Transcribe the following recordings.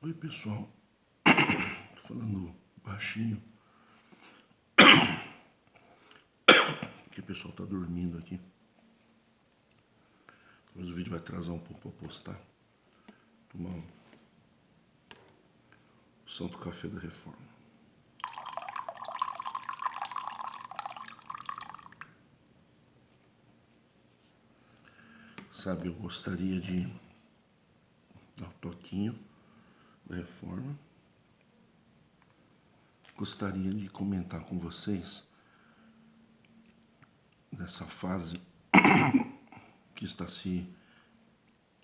Oi, pessoal. Tô falando baixinho, porque o pessoal tá dormindo aqui. Mas o vídeo vai atrasar um pouco para postar. Tomar um Santo Café da Reforma. Sabe, eu gostaria de dar um toquinho da Reforma. Gostaria de comentar com vocês nessa fase que está se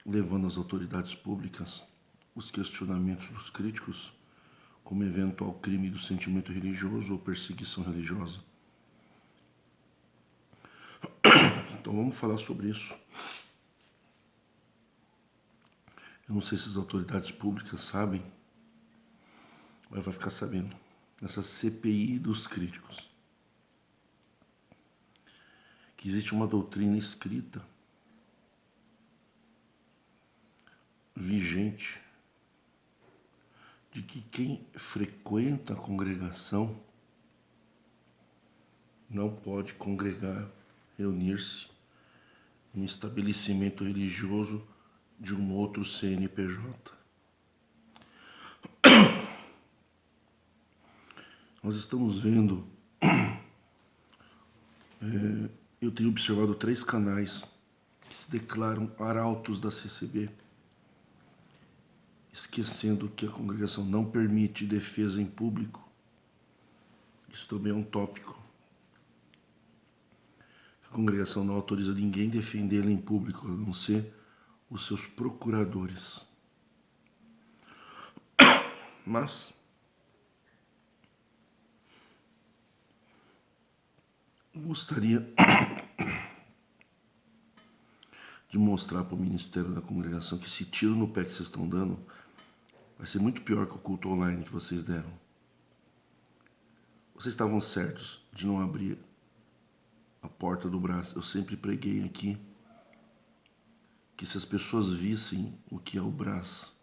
levando às autoridades públicas os questionamentos dos críticos como eventual crime do sentimento religioso ou perseguição religiosa. Então vamos falar sobre isso. Eu não sei se as autoridades públicas sabem, mas vai ficar sabendo. Nessa CPI dos críticos, que existe uma doutrina escrita, vigente, de que quem frequenta a congregação não pode congregar, reunir-se em um estabelecimento religioso de um outro CNPJ. Nós estamos vendo, eu tenho observado 3 canais que se declaram arautos da CCB, esquecendo que a congregação não permite defesa em público. Isso também é um tópico. A congregação não autoriza ninguém defendê-la em público, a não ser os seus procuradores. Mas gostaria de mostrar para o ministério da congregação que esse tiro no pé que vocês estão dando vai ser muito pior que o culto online que vocês deram. Vocês estavam certos de não abrir a porta do braço. Eu sempre preguei aqui que se as pessoas vissem o que é o braço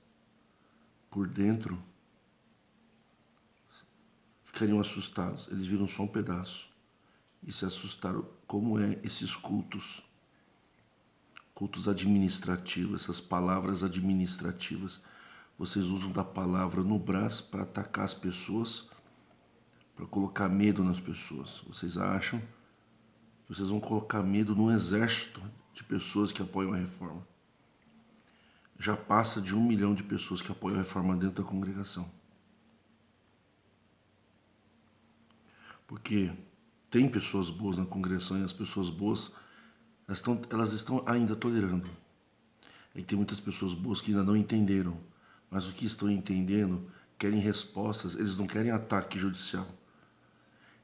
por dentro, ficariam assustados. Eles viram só um pedaço e se assustaram. Como é esses cultos administrativos, essas palavras administrativas. Vocês usam da palavra no braço para atacar as pessoas, para colocar medo nas pessoas. Vocês acham que vocês vão colocar medo num exército de pessoas que apoiam a reforma. Já passa de 1 milhão de pessoas que apoiam a reforma dentro da congregação. Porque tem pessoas boas na congregação e as pessoas boas elas estão ainda tolerando. E tem muitas pessoas boas que ainda não entenderam, mas o que estão entendendo querem respostas, eles não querem ataque judicial.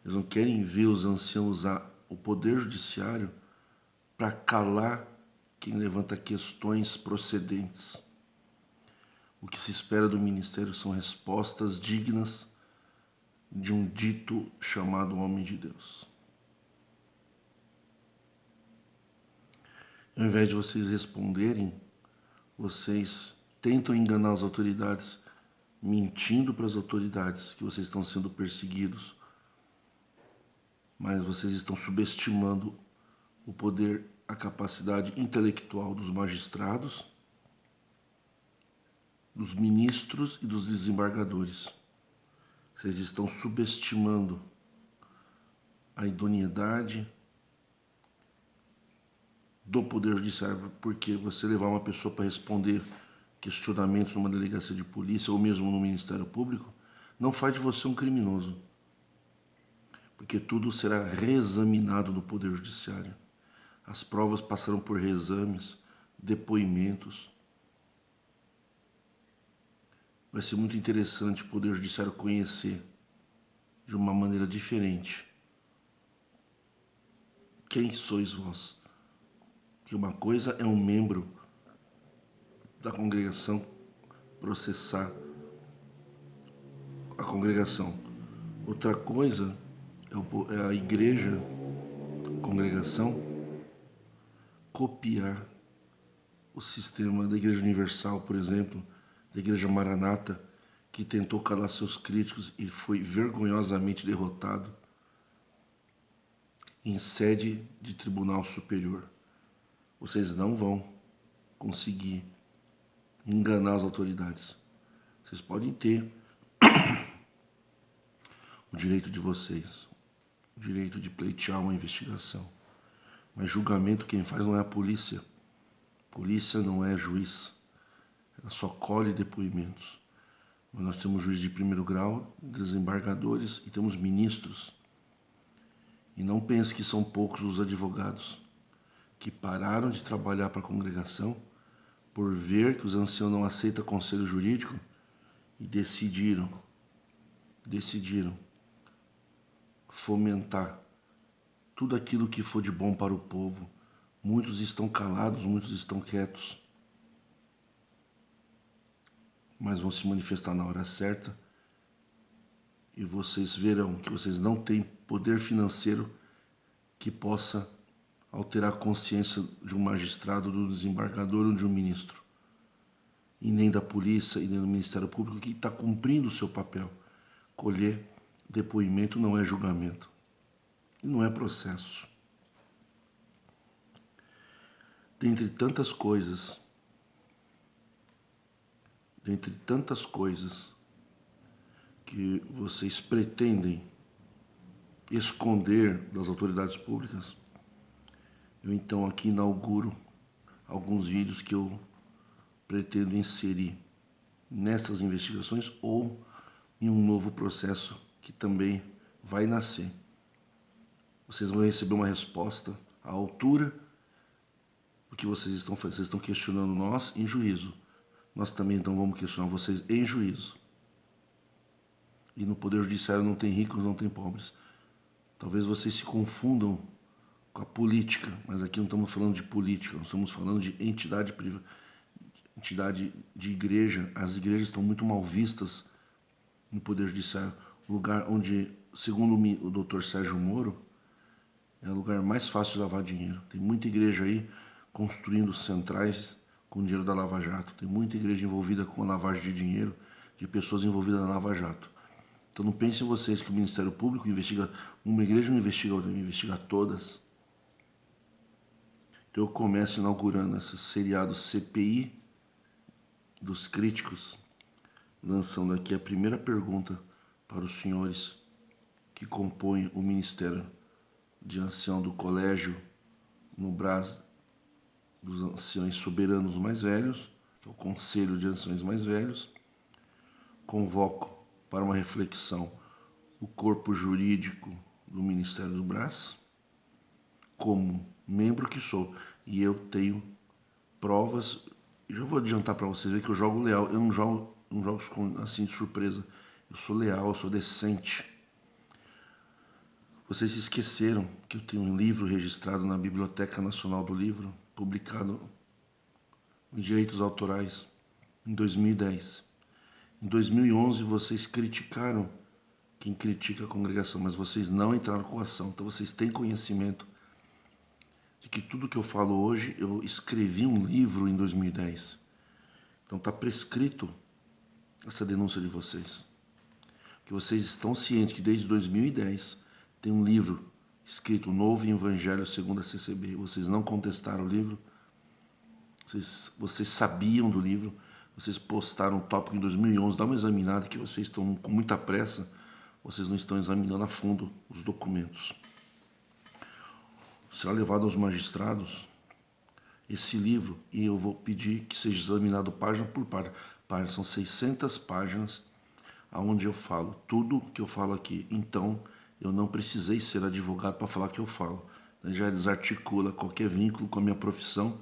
Eles não querem ver os anciãos usar o poder judiciário para calar quem levanta questões procedentes. O que se espera do ministério são respostas dignas de um dito chamado homem de Deus. Ao invés de vocês responderem, vocês tentam enganar as autoridades, mentindo para as autoridades que vocês estão sendo perseguidos, mas vocês estão subestimando o poder, a capacidade intelectual dos magistrados, dos ministros e dos desembargadores. Vocês estão subestimando a idoneidade do Poder Judiciário, porque você levar uma pessoa para responder questionamentos numa delegacia de polícia ou mesmo no Ministério Público não faz de você um criminoso, porque tudo será reexaminado no Poder Judiciário. As provas passarão por reexames, depoimentos. Vai ser muito interessante o Poder Judiciário conhecer de uma maneira diferente quem sois vós. Que uma coisa é um membro da congregação processar a congregação. Outra coisa é a igreja, a congregação, copiar o sistema da Igreja Universal, por exemplo, da Igreja Maranata, que tentou calar seus críticos e foi vergonhosamente derrotado em sede de tribunal superior. Vocês não vão conseguir enganar as autoridades. Vocês podem ter o direito de vocês, o direito de pleitear uma investigação. Mas julgamento quem faz não é a polícia. Polícia não é juiz. Ela só colhe depoimentos. Mas nós temos juiz de primeiro grau, desembargadores e temos ministros. E não pense que são poucos os advogados que pararam de trabalhar para a congregação por ver que os anciãos não aceitam conselho jurídico e decidiram fomentar tudo aquilo que for de bom para o povo. Muitos estão calados, muitos estão quietos, mas vão se manifestar na hora certa e vocês verão que vocês não têm poder financeiro que possa alterar a consciência de um magistrado, do desembargador ou de um ministro, e nem da polícia e nem do Ministério Público, que está cumprindo o seu papel. Colher depoimento não é julgamento, e não é processo. Dentre tantas coisas que vocês pretendem esconder das autoridades públicas, eu então aqui inauguro alguns vídeos que eu pretendo inserir nessas investigações ou em um novo processo que também vai nascer. Vocês vão receber uma resposta à altura do que vocês estão fazendo. Vocês estão questionando nós em juízo. Nós também então vamos questionar vocês em juízo. E no Poder Judiciário não tem ricos, não tem pobres. Talvez vocês se confundam com a política, mas aqui não estamos falando de política, nós estamos falando de entidade privada, entidade de igreja. As igrejas estão muito mal vistas no Poder Judiciário. O lugar onde, segundo o doutor Sérgio Moro, é o lugar mais fácil de lavar dinheiro. Tem muita igreja aí construindo centrais com dinheiro da Lava Jato. Tem muita igreja envolvida com a lavagem de dinheiro de pessoas envolvidas na Lava Jato. Então não pensem vocês que o Ministério Público investiga uma igreja, não investiga outra, investiga todas. Então eu começo inaugurando esse seriado CPI dos críticos, lançando aqui a primeira pergunta para os senhores que compõem o Ministério de Ancião do Colégio no Brás dos Anciões Soberanos Mais Velhos, que é o Conselho de Anciões Mais Velhos. Convoco para uma reflexão o corpo jurídico do Ministério do Brás, como membro que sou, e eu tenho provas. Já vou adiantar para vocês ver que eu jogo leal, eu não jogo assim de surpresa, eu sou leal, eu sou decente. Vocês se esqueceram que eu tenho um livro registrado na Biblioteca Nacional do Livro, publicado em direitos autorais em 2010. Em 2011 vocês criticaram quem critica a congregação, mas vocês não entraram com ação. Então vocês têm conhecimento de que tudo que eu falo hoje, eu escrevi um livro em 2010. Então está prescrito essa denúncia de vocês. Que vocês estão cientes que desde 2010 tem um livro escrito Novo Evangelho segundo a CCB. Vocês não contestaram o livro. Vocês sabiam do livro. Vocês postaram um tópico em 2011. Dá uma examinada que vocês estão com muita pressa. Vocês não estão examinando a fundo os documentos. Será levado aos magistrados esse livro e eu vou pedir que seja examinado página por página. São 600 páginas onde eu falo tudo que eu falo aqui. Então, eu não precisei ser advogado para falar que eu falo. Já desarticula qualquer vínculo com a minha profissão,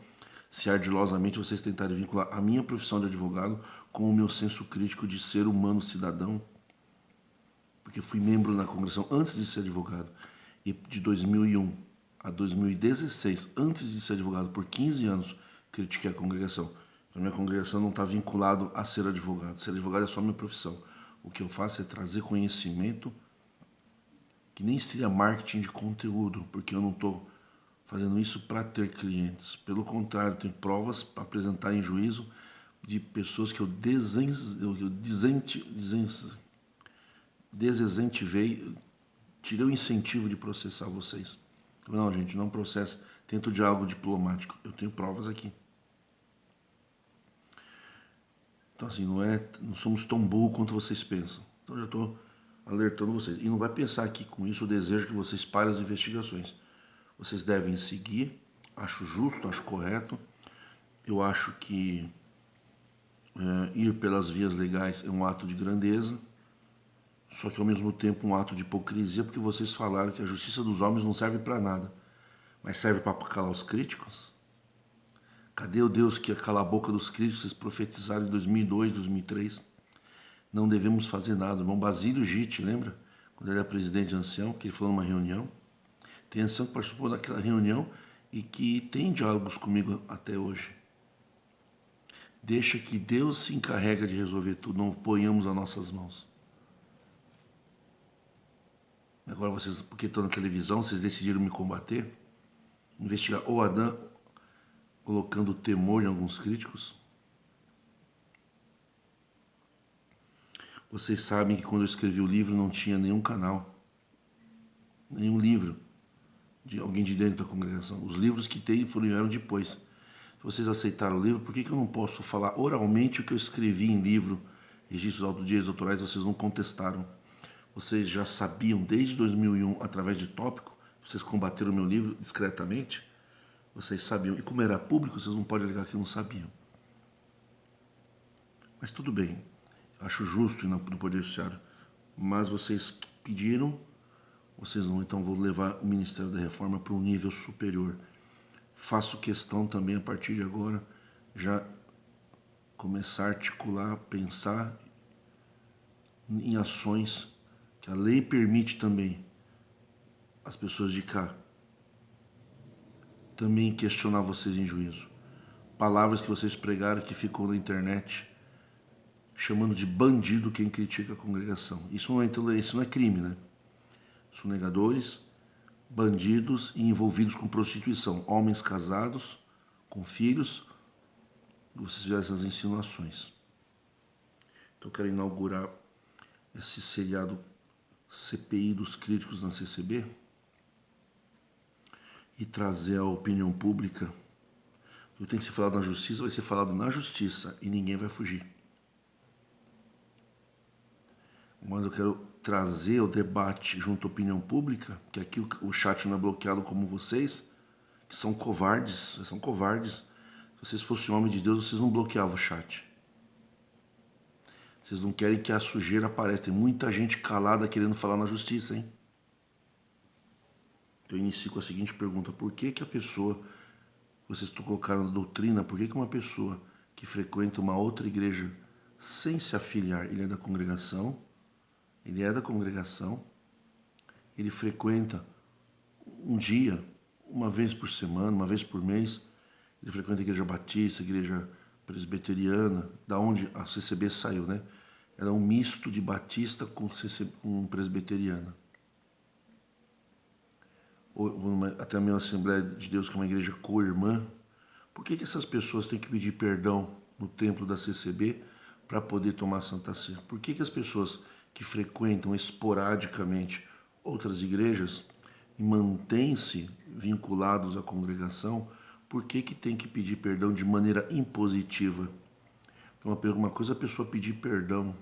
se ardilosamente vocês tentarem vincular a minha profissão de advogado com o meu senso crítico de ser humano cidadão, porque fui membro na congregação antes de ser advogado, e de 2001 a 2016, antes de ser advogado, por 15 anos, critiquei a congregação. Então, minha congregação não está vinculado a ser advogado. Ser advogado é só minha profissão. O que eu faço é trazer conhecimento, que nem seria marketing de conteúdo, porque eu não estou fazendo isso para ter clientes. Pelo contrário, tenho provas para apresentar em juízo de pessoas que eu desincentivei, tirei o incentivo de processar vocês. Não, gente, não processa. Tenta o diálogo diplomático. Eu tenho provas aqui. Então, assim, não somos tão burros quanto vocês pensam. Então, eu já estou alertando vocês. E não vai pensar que com isso eu desejo que vocês parem as investigações. Vocês devem seguir. Acho justo, acho correto. Eu acho que ir pelas vias legais é um ato de grandeza. Só que, ao mesmo tempo, um ato de hipocrisia, porque vocês falaram que a justiça dos homens não serve para nada. Mas serve para calar os críticos? Cadê o Deus que ia calar a boca dos críticos? Vocês profetizaram em 2002, 2003. Não devemos fazer nada. O irmão Basílio Gitti, lembra? Quando ele era presidente de ancião, que ele falou numa reunião. Tem ancião que participou daquela reunião e que tem diálogos comigo até hoje. Deixa que Deus se encarrega de resolver tudo, não ponhamos as nossas mãos. Agora vocês, porque estão na televisão, vocês decidiram me combater? Investigar o Adão, colocando temor em alguns críticos? Vocês sabem que quando eu escrevi o livro não tinha nenhum canal, nenhum livro de alguém de dentro da congregação. Os livros que tem vieram depois. Se vocês aceitaram o livro, por que eu não posso falar oralmente o que eu escrevi em livro, registros de direitos autorais, vocês não contestaram? Vocês já sabiam desde 2001, através de tópico, vocês combateram o meu livro discretamente? Vocês sabiam. E como era público, vocês não podem alegar que não sabiam. Mas tudo bem. Acho justo ir no Poder Judiciário. Mas vocês pediram, vocês não. Então vou levar o Ministério da Reforma para um nível superior. Faço questão também, a partir de agora, já começar a articular, pensar em ações que a lei permite também as pessoas de cá também questionar vocês em juízo. Palavras que vocês pregaram que ficou na internet chamando de bandido quem critica a congregação. Isso não é crime, né? Sonegadores, bandidos e envolvidos com prostituição. Homens casados, com filhos. Vocês fizeram essas insinuações. Então eu quero inaugurar esse seriado CPI dos críticos na CCB e trazer a opinião pública. O que tem que ser falado na justiça vai ser falado na justiça e ninguém vai fugir. Mas eu quero trazer o debate junto à opinião pública, que aqui o chat não é bloqueado como vocês, que são covardes, Se vocês fossem homem de Deus, vocês não bloqueavam o chat. Vocês não querem que a sujeira apareça. Tem muita gente calada querendo falar na justiça, hein? Eu inicio com a seguinte pergunta. Por que a pessoa, vocês estão colocando na doutrina, por que uma pessoa que frequenta uma outra igreja sem se afiliar, ele é da congregação, ele frequenta um dia, uma vez por semana, uma vez por mês, ele frequenta a igreja batista, a igreja presbiteriana, da onde a CCB saiu, né? Era um misto de batista com presbiteriana. Até a minha Assembleia de Deus, que é uma igreja co-irmã. Por que essas pessoas têm que pedir perdão no templo da CCB para poder tomar Santa Ceia? Por que as pessoas que frequentam esporadicamente outras igrejas e mantêm-se vinculados à congregação, por que tem que pedir perdão de maneira impositiva? Então, uma coisa é a pessoa pedir perdão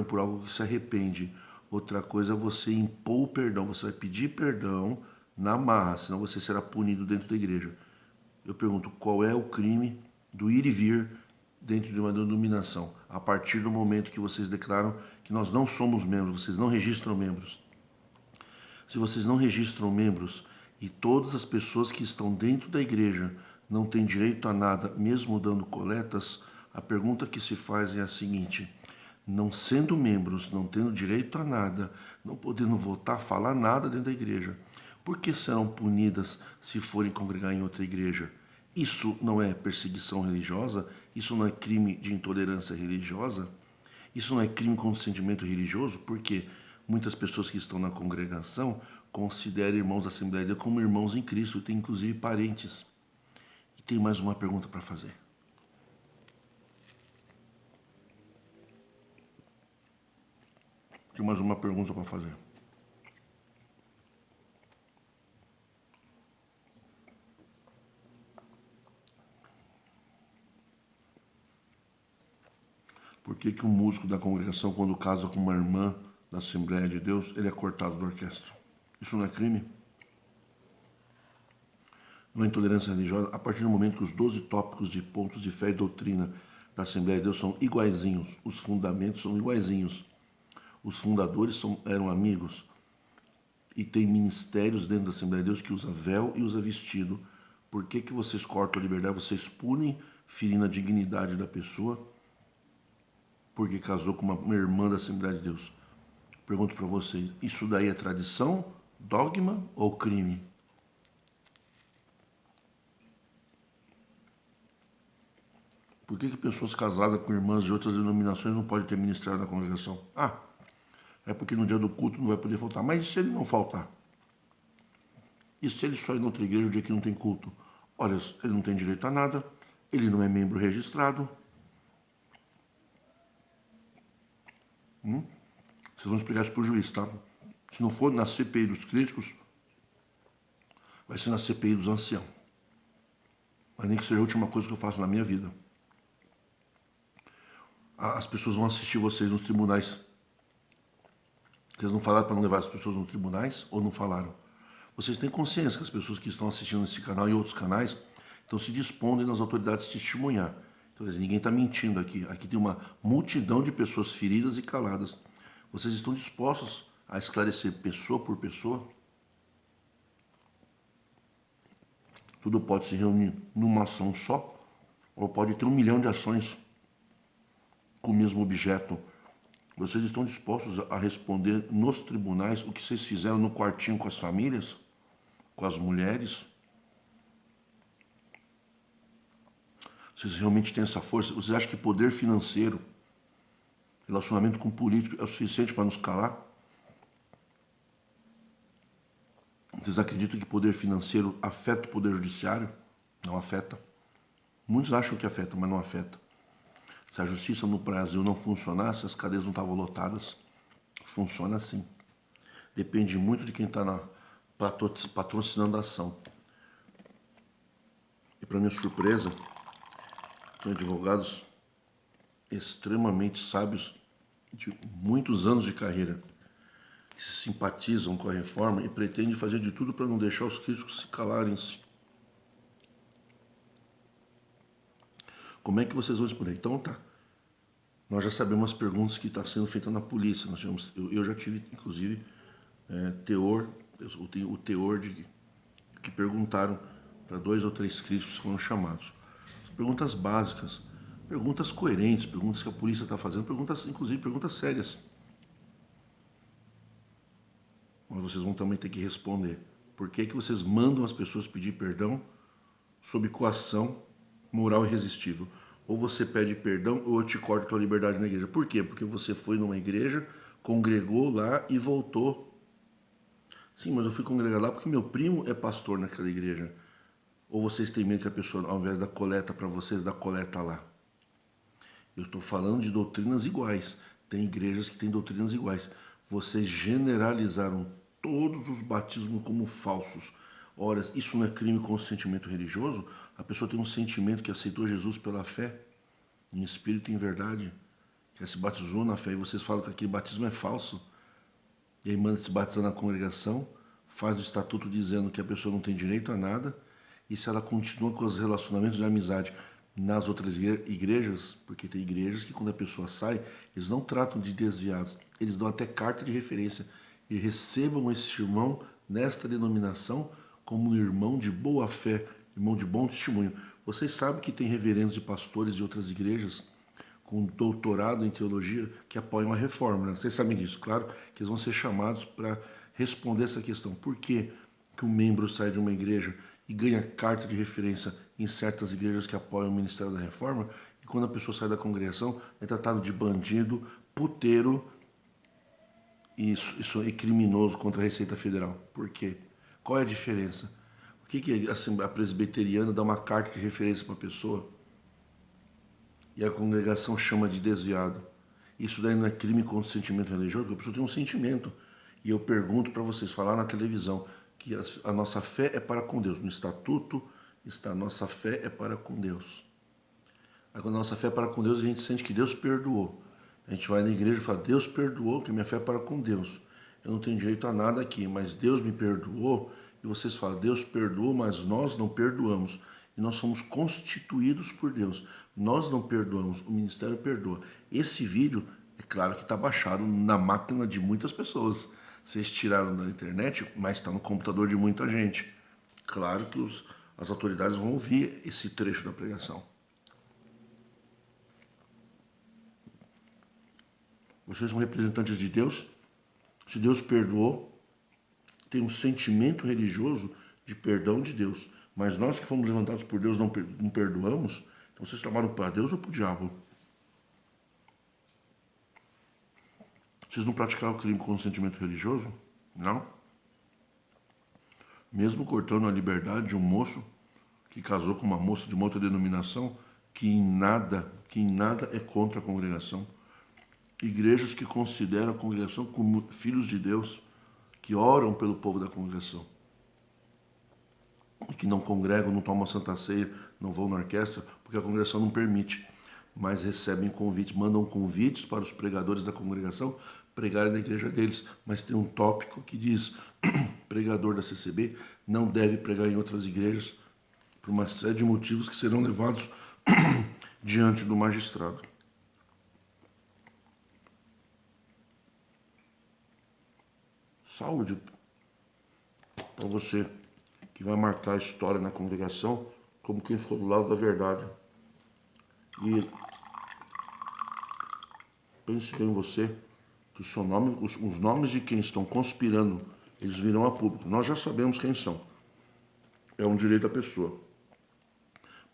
por algo que se arrepende. Outra coisa é você impor o perdão. Você vai pedir perdão na marra, senão você será punido dentro da igreja. Eu pergunto, qual é o crime do ir e vir dentro de uma denominação? A partir do momento que vocês declaram que nós não somos membros, vocês não registram membros. Se vocês não registram membros e todas as pessoas que estão dentro da igreja não têm direito a nada, mesmo dando coletas, a pergunta que se faz é a seguinte: não sendo membros, não tendo direito a nada, não podendo votar, falar nada dentro da igreja, por que serão punidas se forem congregar em outra igreja? Isso não é perseguição religiosa? Isso não é crime de intolerância religiosa? Isso não é crime contra o sentimento religioso? Porque muitas pessoas que estão na congregação consideram irmãos da Assembleia de Deus como irmãos em Cristo, e tem inclusive parentes. E tem mais uma pergunta para fazer. Tem mais uma pergunta para fazer. Por que que um músico da congregação, quando casa com uma irmã da Assembleia de Deus, ele é cortado da orquestra? Isso não é crime? Não é intolerância religiosa? A partir do momento que os 12 tópicos de pontos de fé e doutrina da Assembleia de Deus são iguaizinhos, os fundamentos são iguaizinhos, os fundadores eram amigos, e tem ministérios dentro da Assembleia de Deus que usa véu e usa vestido. Por que que vocês cortam a liberdade? Vocês punem, ferindo a dignidade da pessoa, porque casou com uma irmã da Assembleia de Deus. Pergunto para vocês, isso daí é tradição, dogma ou crime? Por que que pessoas casadas com irmãs de outras denominações não podem ter ministério na congregação? Ah, é porque no dia do culto não vai poder faltar. Mas e se ele não faltar? E se ele só ir na outra igreja o dia que não tem culto? Olha, ele não tem direito a nada, ele não é membro registrado. Vocês vão explicar isso para o juiz, tá? Se não for na CPI dos críticos, vai ser na CPI dos anciãos. Mas nem que seja a última coisa que eu faço na minha vida. As pessoas vão assistir vocês nos tribunais. Vocês não falaram para não levar as pessoas nos tribunais ou não falaram? Vocês têm consciência que as pessoas que estão assistindo esse canal e outros canais estão se dispondo nas autoridades testemunhar. Então, ninguém está mentindo aqui. Aqui tem uma multidão de pessoas feridas e caladas. Vocês estão dispostos a esclarecer pessoa por pessoa? Tudo pode se reunir numa ação só, ou pode ter 1 milhão de ações com o mesmo objeto. Vocês estão dispostos a responder nos tribunais o que vocês fizeram no quartinho com as famílias, com as mulheres? Vocês realmente têm essa força? Vocês acham que poder financeiro, relacionamento com político é o suficiente para nos calar? Vocês acreditam que poder financeiro afeta o poder judiciário? Não afeta. Muitos acham que afeta, mas não afeta. Se a justiça no Brasil não funcionasse, as cadeias não estavam lotadas. Funciona assim. Depende muito de quem está patrocinando a ação. E para minha surpresa, tem advogados extremamente sábios de muitos anos de carreira que se simpatizam com a reforma e pretendem fazer de tudo para não deixar os críticos se calarem-se. Como é que vocês vão responder? Então tá. Nós já sabemos as perguntas que estão sendo feitas na polícia. Eu já tive, inclusive, o teor de que perguntaram para 2 ou 3 críticos que foram chamados. Perguntas básicas, perguntas coerentes, perguntas que a polícia está fazendo, inclusive perguntas sérias. Mas vocês vão também ter que responder. Por que que vocês mandam as pessoas pedir perdão sob coação moral irresistível? Ou você pede perdão ou eu te corto a tua liberdade na igreja. Por quê? Porque você foi numa igreja, congregou lá e voltou. Sim, mas eu fui congregar lá porque meu primo é pastor naquela igreja. Ou vocês têm medo que a pessoa, ao invés da coleta para vocês, dá coleta lá? Eu estou falando de doutrinas iguais. Tem igrejas que têm doutrinas iguais. Vocês generalizaram todos os batismos como falsos. Ora, isso não é crime com sentimento religioso? A pessoa tem um sentimento que aceitou Jesus pela fé, em espírito e em verdade, que se batizou na fé, e vocês falam que aquele batismo é falso. E aí manda se batizar na congregação, faz o estatuto dizendo que a pessoa não tem direito a nada, e se ela continua com os relacionamentos de amizade nas outras igrejas, porque tem igrejas que quando a pessoa sai, eles não tratam de desviados, eles dão até carta de referência, e recebam esse irmão nesta denominação como um irmão de boa fé, irmão de bom testemunho. Vocês sabem que tem reverendos e pastores de outras igrejas com doutorado em teologia que apoiam a reforma, né? Vocês sabem disso, claro, que eles vão ser chamados para responder essa questão. Por que que um membro sai de uma igreja e ganha carta de referência em certas igrejas que apoiam o Ministério da Reforma, e quando a pessoa sai da congregação é tratado de bandido, puteiro e criminoso contra a Receita Federal? Por quê? Qual é a diferença? Por que a presbiteriana dá uma carta de referência para a pessoa e a congregação chama de desviado? Isso daí não é crime contra o sentimento religioso, porque a pessoa tem um sentimento. E eu pergunto para vocês, falar na televisão, que a nossa fé é para com Deus. No estatuto está, nossa fé é para com Deus. Aí quando a nossa fé é para com Deus, a gente sente que Deus perdoou. A gente vai na igreja e fala, Deus perdoou, que a minha fé é para com Deus. Eu não tenho direito a nada aqui, mas Deus me perdoou. E vocês falam, Deus perdoou, mas nós não perdoamos. E nós somos constituídos por Deus. Nós não perdoamos, o ministério perdoa. Esse vídeo, é claro que está baixado na máquina de muitas pessoas. Vocês tiraram da internet, mas está no computador de muita gente. Claro que as autoridades vão ouvir esse trecho da pregação. Vocês são representantes de Deus. Se Deus perdoou, tem um sentimento religioso de perdão de Deus. Mas nós que fomos levantados por Deus não perdoamos. Então vocês trabalham para Deus ou para o diabo? Vocês não praticaram o crime com um sentimento religioso? Não? Mesmo cortando a liberdade de um moço que casou com uma moça de uma outra denominação, que em nada é contra a congregação. Igrejas que consideram a congregação como filhos de Deus, que oram pelo povo da congregação. E que não congregam, não tomam Santa Ceia, não vão na orquestra, porque a congregação não permite. Mas recebem convites, mandam convites para os pregadores da congregação pregarem na igreja deles. Mas tem um tópico que diz, pregador da CCB não deve pregar em outras igrejas por uma série de motivos que serão levados diante do magistrado. Saúde para você que vai marcar a história na congregação como quem ficou do lado da verdade. E pense bem em você, que o seu nome, os nomes de quem estão conspirando, eles virão a público. Nós já sabemos quem são. É um direito da pessoa.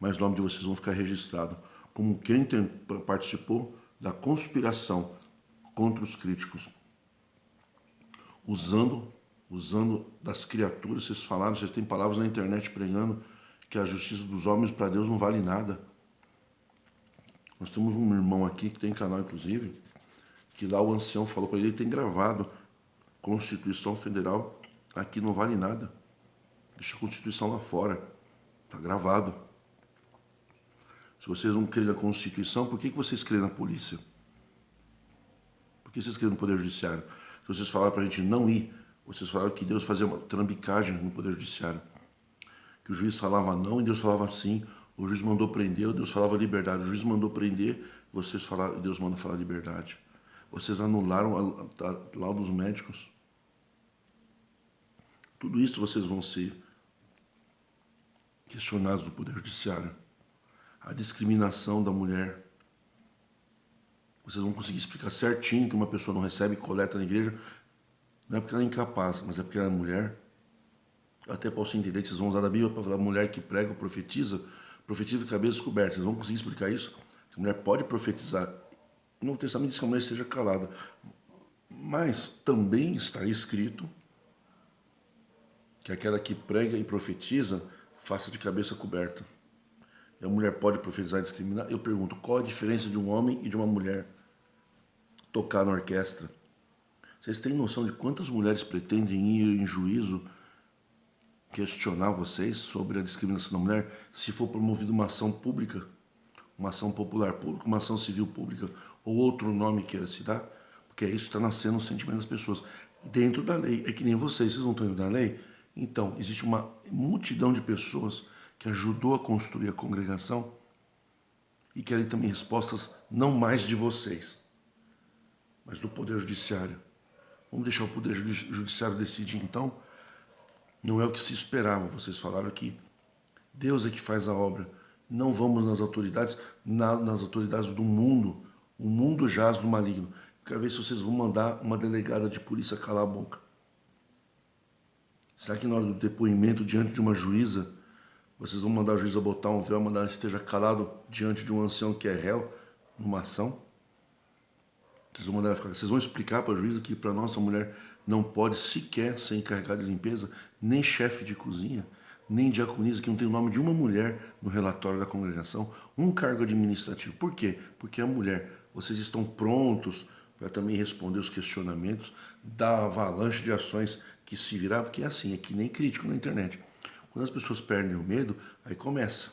Mas o nome de vocês vão ficar registrado como quem participou da conspiração contra os críticos. Usando das criaturas, vocês falaram, vocês têm palavras na internet pregando que a justiça dos homens para Deus não vale nada. Nós temos um irmão aqui que tem canal, inclusive, que lá o ancião falou para ele tem gravado, Constituição Federal aqui não vale nada. Deixa a Constituição lá fora. Está gravado. Se vocês não creem na Constituição, por que vocês creem na polícia? Por que vocês creem no Poder Judiciário? Se vocês falaram para a gente não ir, vocês falaram que Deus fazia uma trambicagem no Poder Judiciário. Que o juiz falava não e Deus falava sim. O juiz mandou prender, Deus falava liberdade. O juiz mandou prender, vocês falaram, Deus manda falar liberdade. Vocês anularam a laudos médicos. Tudo isso vocês vão ser questionados do Poder Judiciário. A discriminação da mulher. Vocês vão conseguir explicar certinho que uma pessoa não recebe coleta na igreja. Não é porque ela é incapaz, mas é porque ela é mulher. Até posso entender que vocês vão usar da Bíblia para falar mulher que prega, profetiza de cabeça coberta. Vocês vão conseguir explicar isso? Que a mulher pode profetizar. No Novo Testamento diz que a mulher esteja calada. Mas também está escrito que aquela que prega e profetiza faça de cabeça coberta. E a mulher pode profetizar e discriminar? Eu pergunto, qual a diferença de um homem e de uma mulher tocar na orquestra? Vocês têm noção de quantas mulheres pretendem ir em juízo questionar vocês sobre a discriminação da mulher se for promovida uma ação pública, uma ação popular pública, uma ação civil pública ou outro nome queira se dar? Porque isso está nascendo no sentimento das pessoas. Dentro da lei, é que nem vocês não estão indo da lei? Então, existe uma multidão de pessoas que ajudou a construir a congregação e querem também respostas não mais de vocês, mas do Poder Judiciário. Vamos deixar o Poder Judiciário decidir então? Não é o que se esperava. Vocês falaram que Deus é que faz a obra. Não vamos nas autoridades, nas autoridades do mundo. O mundo jaz do maligno. Quero ver se vocês vão mandar uma delegada de polícia calar a boca. Será que na hora do depoimento diante de uma juíza, vocês vão mandar a juíza botar um véu, mandar ela esteja calado diante de um ancião que é réu numa ação? Vocês vão explicar para a juíza que para nossa mulher não pode sequer ser encarregada de limpeza, nem chefe de cozinha, nem diaconisa, que não tem o nome de uma mulher no relatório da congregação, um cargo administrativo. Por quê? Porque a mulher, vocês estão prontos para também responder os questionamentos da avalanche de ações que se virar, porque é assim, é que nem crítico na internet. Quando as pessoas perdem o medo, aí começa.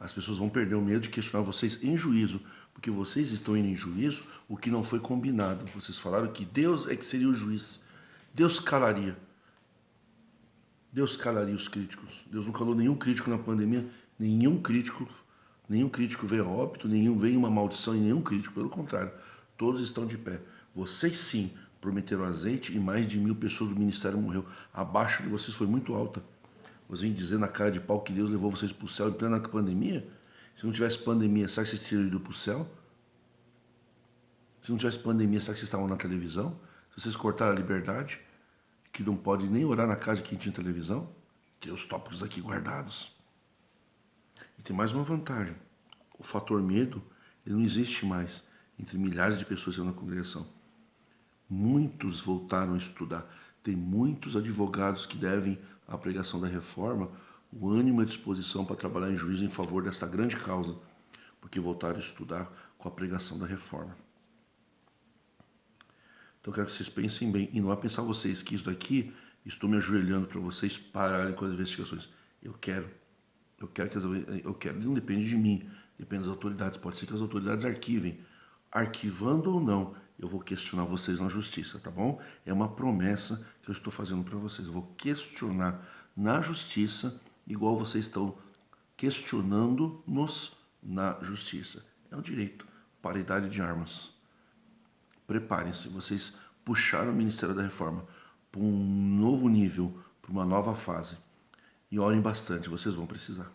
As pessoas vão perder o medo de questionar vocês em juízo, porque vocês estão indo em juízo o que não foi combinado. Vocês falaram que Deus é que seria o juiz. Deus calaria. Deus calaria os críticos. Deus não calou nenhum crítico na pandemia, nenhum crítico veio a óbito, nenhum veio uma maldição em nenhum crítico. Pelo contrário, todos estão de pé. Vocês sim prometeram azeite e mais de 1000 pessoas do ministério morreu. A baixa de vocês foi muito alta. Vocês vêm dizer na cara de pau que Deus levou vocês para o céu em plena pandemia? Se não tivesse pandemia, será que vocês teriam ido para o céu? Se não tivesse pandemia, será que vocês estavam na televisão? Se vocês cortaram a liberdade, que não pode nem orar na casa de quem tinha televisão? Tem os tópicos aqui guardados. E tem mais uma vantagem. O fator medo, ele não existe mais entre milhares de pessoas na congregação. Muitos voltaram a estudar. Tem muitos advogados que devem à pregação da reforma o ânimo e a disposição para trabalhar em juízo em favor desta grande causa, porque voltaram a estudar com a pregação da reforma. Então eu quero que vocês pensem bem, e não é pensar vocês que isso daqui, estou me ajoelhando para vocês pararem com as investigações. Eu quero, não depende de mim, depende das autoridades. Pode ser que as autoridades arquivem. Arquivando ou não, eu vou questionar vocês na justiça, tá bom? É uma promessa que eu estou fazendo para vocês. Eu vou questionar na justiça, igual vocês estão questionando-nos na justiça. É um direito, paridade de armas. Preparem-se, vocês puxaram o Ministério da Reforma para um novo nível, para uma nova fase. E orem bastante, vocês vão precisar.